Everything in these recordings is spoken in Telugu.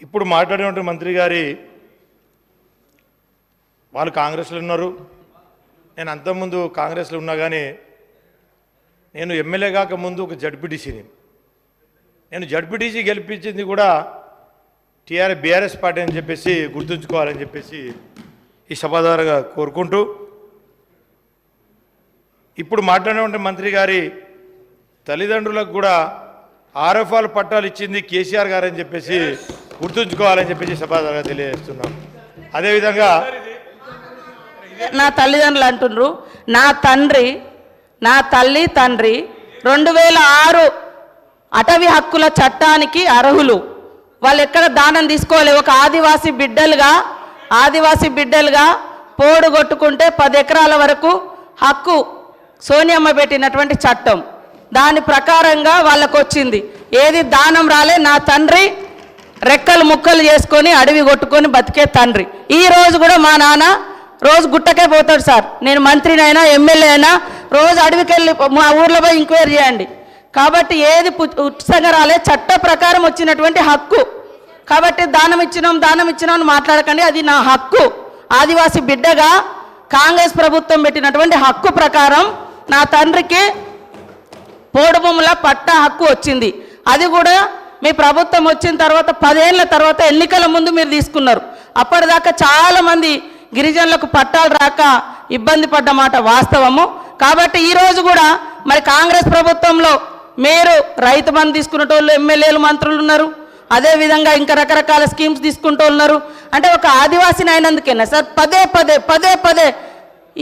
ఇప్పుడు మాట్లాడినటువంటి మంత్రి గారి వాళ్ళు కాంగ్రెస్లో ఉన్నారు, నేను అంతకుముందు కాంగ్రెస్లో ఉన్నా కానీ నేను ఎమ్మెల్యే కాక ముందు ఒక జడ్పీటీసీని, నేను జడ్పీటీసీ గెలిపించింది కూడా బీఆర్ఎస్ పార్టీ అని చెప్పేసి గుర్తుంచుకోవాలని చెప్పేసి ఈ సభాధారగా కోరుకుంటూ, ఇప్పుడు మాట్లాడినటువంటి మంత్రి గారి తల్లిదండ్రులకు కూడా ఆర్ఎఫ్ఆర్ పట్టాలు ఇచ్చింది కేసీఆర్ గారు అని చెప్పేసి గుర్తుంచుకోవాలని చెప్పేసి సభాధారగా తెలియజేస్తున్నాం. అదేవిధంగా నా తల్లిదండ్రులు అంటుండ్రు, నా తండ్రి నా తల్లి తండ్రి 2006 అటవీ హక్కుల చట్టానికి అర్హులు. వాళ్ళు ఎక్కడ దానం తీసుకోవాలి. ఒక ఆదివాసీ బిడ్డలుగా పోడు కొట్టుకుంటే 10 ఎకరాల వరకు హక్కు సోనియమ్మ పెట్టినటువంటి చట్టం, దాని ప్రకారంగా వాళ్ళకు వచ్చింది. ఏది దానం రాలే. నా తండ్రి రెక్కలు ముక్కలు చేసుకొని అడవి కొట్టుకొని బతికే తండ్రి. ఈ రోజు కూడా మా నాన్న రోజు గుట్టకే పోతాడు సార్. నేను మంత్రినైనా ఎమ్మెల్యే అయినా రోజు అడవికి వెళ్ళి మా ఊర్లో పోయి ఎంక్వైరీ చేయండి. కాబట్టి ఏది ఉచితంగా రాలే, చట్ట ప్రకారం వచ్చినటువంటి హక్కు. కాబట్టి దానం ఇచ్చినాం అని మాట్లాడకండి. అది నా హక్కు. ఆదివాసీ బిడ్డగా కాంగ్రెస్ ప్రభుత్వం పెట్టినటువంటి హక్కు ప్రకారం నా తండ్రికి పోడు భూముల పట్టా హక్కు వచ్చింది. అది కూడా మీ ప్రభుత్వం వచ్చిన తర్వాత 10 ఏళ్ల తర్వాత ఎన్నికల ముందు మీరు తీసుకున్నారు. అప్పటిదాకా చాలామంది గిరిజనులకు పట్టాలు రాక ఇబ్బంది పడ్డమాట వాస్తవము. కాబట్టి ఈరోజు కూడా మరి కాంగ్రెస్ ప్రభుత్వంలో మీరు రైతు బంధు తీసుకునేటోళ్ళు ఎమ్మెల్యేలు మంత్రులు ఉన్నారు. అదేవిధంగా ఇంకా రకరకాల స్కీమ్స్ తీసుకుంటూ ఉన్నారు. అంటే ఒక ఆదివాసిని అయినందుకేనా సార్ పదే పదే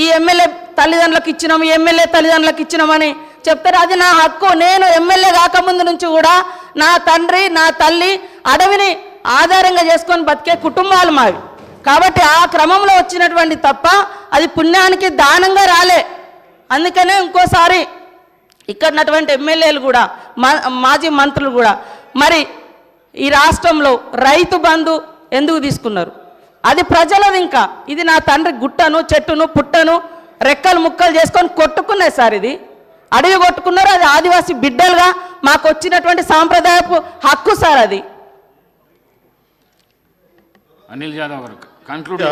ఈ ఎమ్మెల్యే తల్లిదండ్రులకు ఇచ్చినాము, ఎమ్మెల్యే తల్లిదండ్రులకు ఇచ్చినామని చెప్తారు. అది నా హక్కు. నేను ఎమ్మెల్యే కాకముందు నుంచి కూడా నా తండ్రి నా తల్లి అడవిని ఆధారంగా చేసుకొని బతికే కుటుంబాలు మావి. కాబట్టి ఆ క్రమంలో వచ్చినటువంటి తప్ప అది పుణ్యానికి దానంగా రాలే. అందుకనే ఇంకోసారి ఇక్కడటువంటి ఎమ్మెల్యేలు కూడా మాజీ మంత్రులు కూడా మరి ఈ రాష్ట్రంలో రైతు బంధు ఎందుకు తీసుకున్నారు? అది ప్రజలది. ఇంకా ఇది నా తండ్రి గుట్టను చెట్టును పుట్టను రెక్కలు ముక్కలు చేసుకొని కొట్టుకున్నాయి సార్. ఇది అడవి కొట్టుకున్నారు. అది ఆదివాసీ బిడ్డలుగా మాకు వచ్చినటువంటి సాంప్రదాయపు హక్కు సార్. అది అనిల్ యాదవ్ గారు కంక్లూడ్